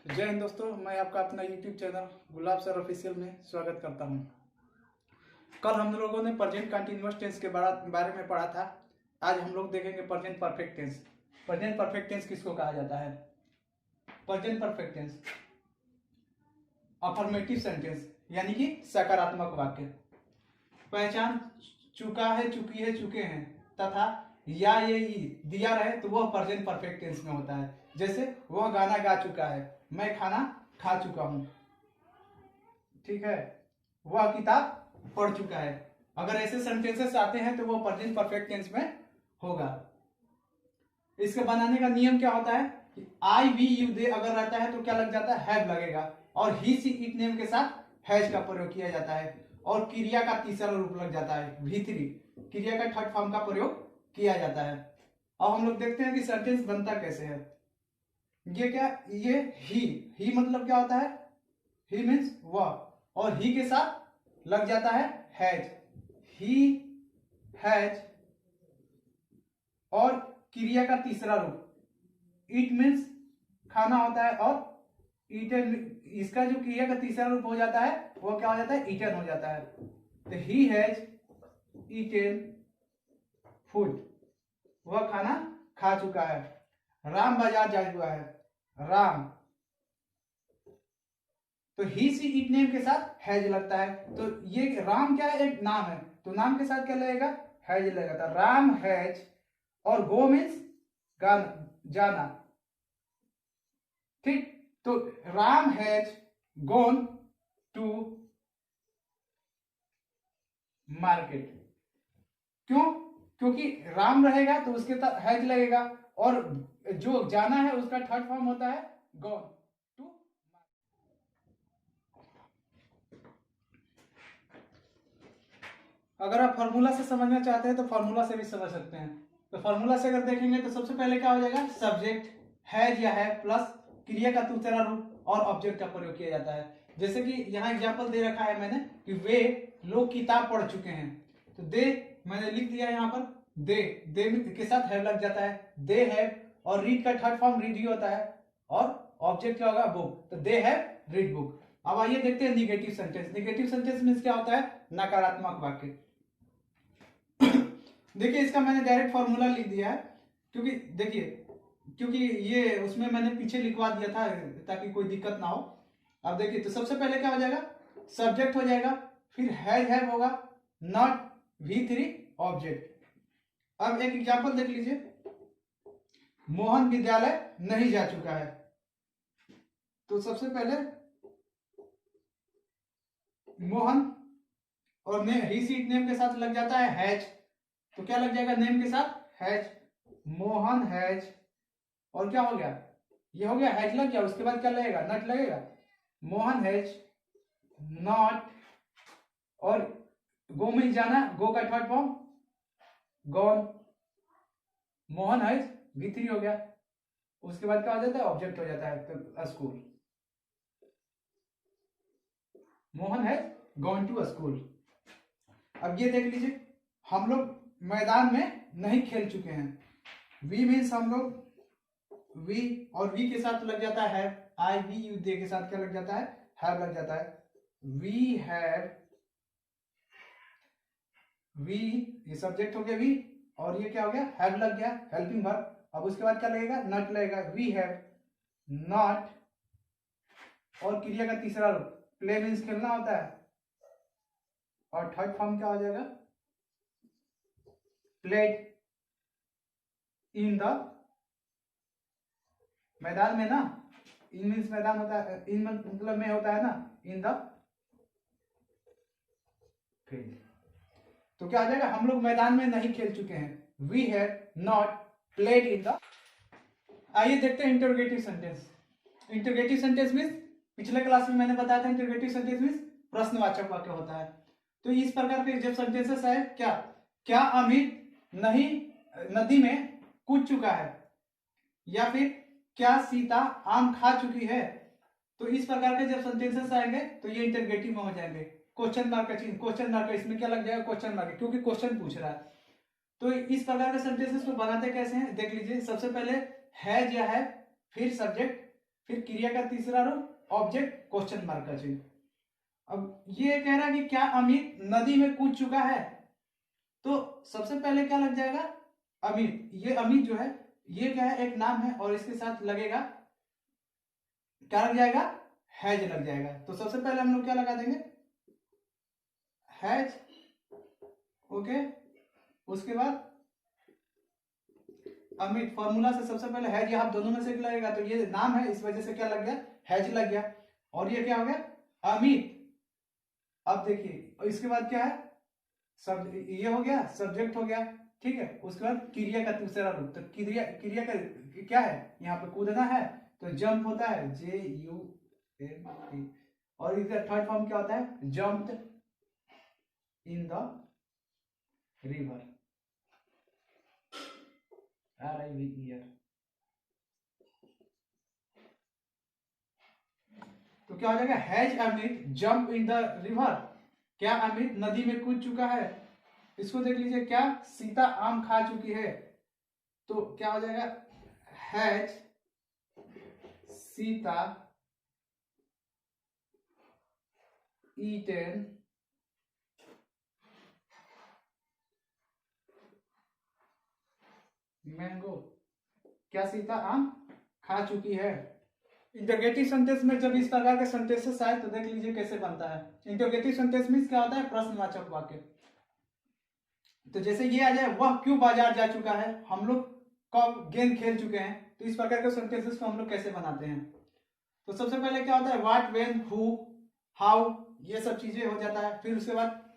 जय हिंद दोस्तों, मैं आपका अपना यूट्यूब चैनल गुलाब सर ऑफिशियल में स्वागत करता हूं। कल हम लोगों ने प्रेजेंट कंटिन्यूअस टेंस के बारे में पढ़ा था। आज हम लोग देखेंगे present perfect tense. Present perfect tense किसको कहा जाता है? Present perfect tense affirmative sentence यानी कि सकारात्मक वाक्य। पहचान चुका है, चुकी है, चुके हैं तथा या ये दिया रहे तो वह प्रेजेंट परफेक्ट टेंस में होता है। जैसे वह गाना गा चुका है, मैं खाना खा चुका हूं, ठीक है, वह किताब पढ़ चुका है। अगर ऐसे सेंटेंसेस आते हैं तो वो प्रेजेंट परफेक्ट टेंस में होगा। इसके बनाने का नियम क्या होता है कि आई वी यू दे अगर रहता है तो क्या लग जाता है? हैव लगेगा। और ही सी इट नेम के साथ हैज का प्रयोग किया जाता है। और क्रिया का तीसरा रूप लग जाता है भी3, क्रिया का थर्ड फॉर्म का प्रयोग किया जाता है। अब हम लोग देखते हैं कि सेंटेंस बनता कैसे है। ये क्या, ये ही मतलब क्या होता है? ही मीन्स वह, और ही के साथ लग जाता है हैज, ही हैज। और क्रिया का तीसरा रूप इट मीन्स खाना होता है, और ईटन, इसका जो क्रिया का तीसरा रूप हो जाता है वो क्या हो जाता है? ईटन हो जाता है। तो ही हैज ईटन फूड, वह खाना खा चुका है। राम बाजार जा चुका है, राम, तो ही सी इट नेम के साथ हैज लगता है। तो ये राम क्या है? एक नाम है, तो नाम के साथ क्या लगेगा? हैज लगेगा। तो राम हैज, और गो मीन्स जाना, ठीक। तो Ram has gone to market. क्यों? क्योंकि राम रहेगा तो उसके साथ हैज लगेगा, और जो जाना है उसका थर्ड फॉर्म होता है गॉन टू। अगर आप फॉर्मूला से समझना चाहते हैं तो फॉर्मूला से भी समझ सकते हैं। तो फॉर्मूला से अगर देखेंगे तो सबसे पहले क्या हो जाएगा? सब्जेक्ट हैज या है प्लस क्रिया का दूसरा रूप और ऑब्जेक्ट का प्रयोग किया जाता है। जैसे कि यहाँ एग्जांपल दे रखा है मैंने कि वे लोग किताब पढ़ चुके हैं, तो दे मैंने लिख दिया यहाँ पर, दे के साथ हैव लग जाता है, दे हैव। और रीड का थर्ड फॉर्म रीड ही होता है, और ऑब्जेक्ट क्या होगा? बुक, तो दे हैव रीड बुक। अब आइए देखते हैं negative sentence. Negative sentence means क्या होता है? नकारात्मक वाक्य। देखिए इसका मैंने डायरेक्ट फॉर्मूला लिख दिया है, क्योंकि देखिए, क्योंकि ये उसमें मैंने पीछे लिखवा दिया था ताकि कोई दिक्कत ना हो। अब देखिए, तो सबसे पहले क्या हो जाएगा? सब्जेक्ट हो जाएगा, फिर हैव होगा, नॉट V3 ऑब्जेक्ट। अब एक एग्जांपल देख लीजिए, मोहन विद्यालय नहीं जा चुका है, तो सबसे पहले मोहन और ही सीट नेम के साथ लग जाता है हैज, तो क्या लग जाएगा? नेम के साथ हैज, मोहन हैज। और क्या हो गया? ये हो गया, हैज लग गया। उसके बाद क्या लगेगा? नॉट लगेगा, मोहन हैज नॉट। और गो में जाना, गो का third form gone, Mohan has V3 हो गया। उसके बाद क्या हो जाता है? ऑब्जेक्ट हो जाता है, तो school, Mohan has gone to school. अब ये देख लीजिए, हम लोग मैदान में नहीं खेल चुके हैं। वी मीन्स हम लोग, वी, और वी के साथ लग जाता है आई वी यू दे के साथ क्या लग जाता है? हैव लग जाता है। वी हैव, वी ये सब्जेक्ट हो गया वी, और ये क्या हो गया? हैव लग गया, हेल्पिंग वर्ब। अब उसके बाद क्या लगेगा? नॉट लगेगा, वी हैव नॉट। और क्रिया का तीसरा रूप प्ले मीन्स खेलना होता है, और थर्ड फॉर्म क्या हो जाएगा? प्लेड इन द, मैदान में ना, इन मीन्स मैदान होता है, इन मतलब में होता है ना, इन द फील्ड। तो क्या आ जाएगा? हम लोग मैदान में नहीं खेल चुके हैं, we have not played in the. आइए देखते हैं interrogative sentence. Interrogative sentence means, पिछले क्लास में मैंने बताया था इंटरोगेटिव सेंटेंस मीन्स प्रश्नवाचक वाक्य होता है। तो इस प्रकार के जब सेंटेंसेस है, क्या क्या अमित नहीं नदी में कूद चुका है, या फिर क्या सीता आम खा चुकी है, तो इस प्रकार के जब सेंटेंसेस आएंगे तो ये इंटरोगेटिव में हो जाएंगे। क्वेश्चन मार्क का चिन्ह, क्वेश्चन मार्क, इसमें क्या लग जाएगा? क्वेश्चन मार्क, क्योंकि क्वेश्चन पूछ रहा है। तो इस प्रकार के सेंटेंसेस को बनाते कैसे हैं देख लीजिए। सबसे पहले हैज या है, फिर सब्जेक्ट, फिर क्रिया का तीसरा रूप ऑब्जेक्ट क्वेश्चन मार्क का चिन्ह। अब ये कह रहा है कि क्या अमित नदी में कूद चुका है, तो सबसे पहले क्या लग जाएगा, अमित। ये अमित जो है ये क्या है, एक नाम है और इसके साथ लगेगा क्या लग जाएगा, हैज लग जाएगा। तो सबसे पहले हम लोग क्या लगा देंगे, हैज। ओके, उसके बाद अमित, फॉर्मूला से सबसे पहले हैज यहाँ दोनों में से एक लगेगा, तो ये नाम है इस वजह से क्या लग गया, हैज लग गया। और ये क्या हो गया, अमित। अब देखिए इसके बाद क्या है, सब ये हो गया, सब्जेक्ट हो गया, ठीक है। उसके बाद क्रिया का दूसरा रूप, तो क्रिया का क्या है, यहाँ पे कूदना है तो जंप होता है, JUMP। और इसका थर्ड फॉर्म क्या होता है, jumped in the river, RIVER। तो क्या हो जाएगा, has Amit jump in the river, क्या अमित नदी में कूद चुका है। इसको देख लीजिए, क्या सीता आम खा चुकी है, तो क्या हो जाएगा, हैज सीता ईटन मैंगो, क्या सीता आम खा चुकी है। इंटरोगेटिव सेंटेंस में जब इस प्रकार के सेंटेंसेस आए तो देख लीजिए कैसे बनता है। इंटरोगेटिव सेंटेंस मींस क्या होता है, प्रश्नवाचक वाक्य। तो जैसे ये आ जाए, वह क्यों बाजार जा चुका है, हम लोग कब गेंद खेल चुके हैं, तो इस प्रकार के सेंटेंसेस को हम लोग कैसे बनाते हैं। तो सबसे पहले क्या होता है, व्हाट, व्हेन, हु, हाउ, ये सब चीजें हो जाता है। फिर उसके बाद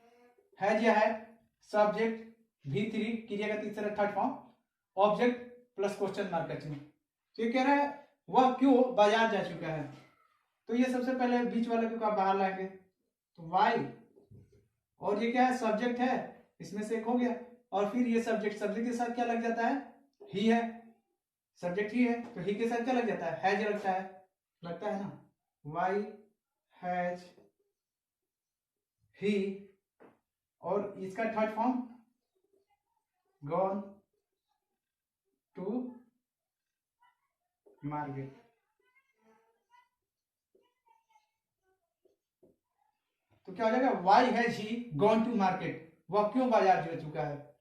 हैज या है, सब्जेक्ट, V3 क्रिया का तीसरा third form, object plus question mark का चिन्ह। तो ये कह रहा है वह क्यों बाजार जा चुका है, तो ये सबसे पहले बीच वाले को आप बाहर लाएंगे, तो वाई, और ये क्या है, सब्जेक्ट है, इसमें से एक हो गया। और फिर ये सब्जेक्ट के साथ क्या लग जाता है, ही है, सब्जेक्ट ही है, तो ही के साथ क्या लग जाता है, हैज लगता है ना, वाई हैज ही। और इसका third form, gone to market. तो क्या हो जाएगा, why has he gone to market, वह क्यों बाजार जा चुका है।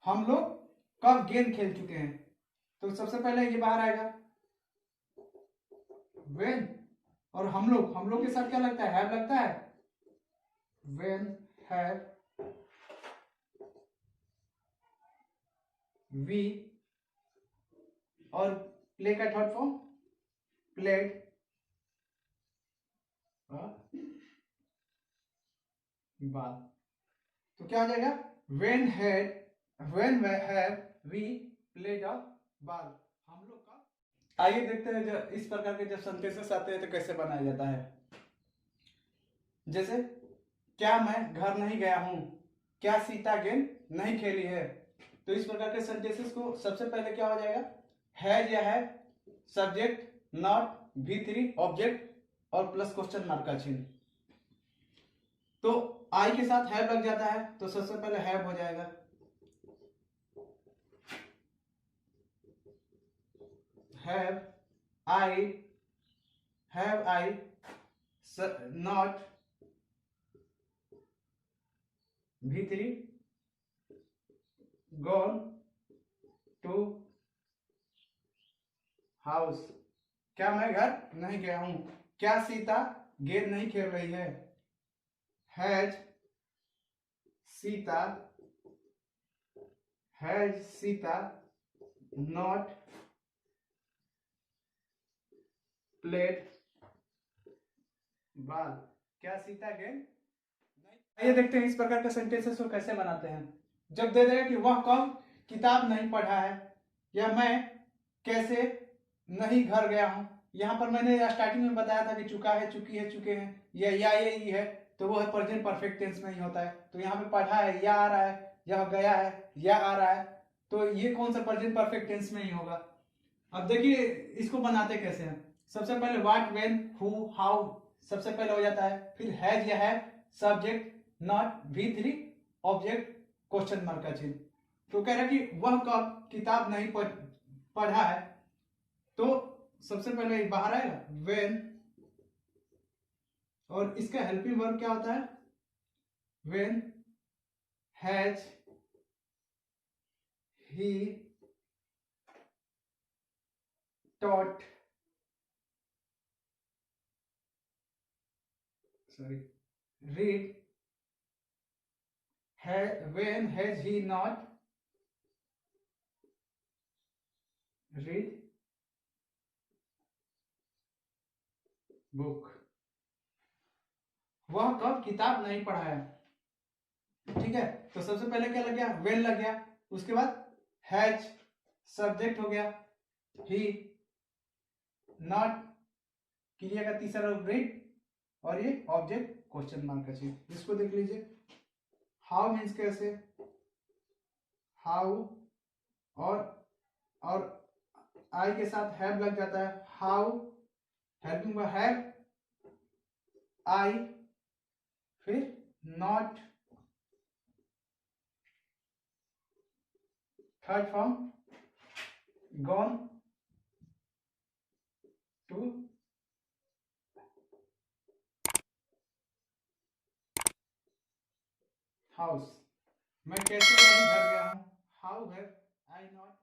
हम लोग कब गेम खेल चुके हैं, तो सबसे पहले ये बाहर आएगा व्हेन, और हम लोग के साथ क्या लगता है, हैव लगता है, व्हेन हैव वी, और प्ले का थर्ड फॉर्म, प्लेड बाल। तो क्या हो जाएगा, when have we played a ball, हम लोग का। आइए देखते हैं जब इस प्रकार के जब सेंटेंसेस आते हैं तो कैसे बनाया जाता है। जैसे, क्या मैं घर नहीं गया हूं, क्या सीता गेंद नहीं खेली है। तो इस प्रकार के सेंटेंसेस को सबसे पहले क्या हो जाएगा, हैज या है, सब्जेक्ट, नॉट, V3 ऑब्जेक्ट और प्लस क्वेश्चन मार्क का चिन्ह। तो आई के साथ हैव लग जाता है, तो सबसे पहले हैव हो जाएगा, have I not, V3 gone to house, क्या मैं घर नहीं गया हूं, क्या सीता गेंद नहीं खेल रही है, has Sita not played ball, क्या सीता गेंद नहीं। आइए देखते हैं इस प्रकार के सेंटेंसेस को कैसे बनाते हैं। जब दे देगा कि वह कब किताब नहीं पढ़ा है, या मैं कैसे नहीं घर गया हूं। यहां पर मैंने स्टार्टिंग में बताया था कि चुका है, चुकी है, चुके हैं, या ये ही है, तो वो है प्रेजेंट परफेक्ट टेंस में ही होता है। तो यहाँ पे पढ़ा है, या आ रहा है, यह गया है, या आ रहा है, तो ये कौन सा प्रेजेंट परफेक्ट टेंस में ही होगा। अब देखिए इसको बनाते कैसे हैं। सबसे पहले व्हाट, व्हेन, हु, हाउ सबसे पहले हो जाता है, फिर हैज या है, subject, not, V3 object question mark का चिन्ह। तो कह रहा है कि वह कब किताब नहीं पढ़ा है, तो सबसे पहले बाहर आएगा व्हेन, और इसका हेल्पिंग वर्ब क्या होता है, when has he taught, sorry, read, when has he not read book, वह कब किताब नहीं पढ़ा है। ठीक है, तो सबसे पहले क्या लग गया, वेन लग गया, उसके बाद हैज सब्जेक्ट हो गया, ही नॉट क्रिया का तीसरा रूप रीड, और ये ऑब्जेक्ट क्वेश्चन मार्क का चीज। इसको देख लीजिए, हाउ मीन्स कैसे, हाउ, और आई के साथ हैव लग जाता है, how helping verb have I, फिर not, third form gone to house, मैं कैसे नहीं घर गया हूं, हाउ हैव आई नॉट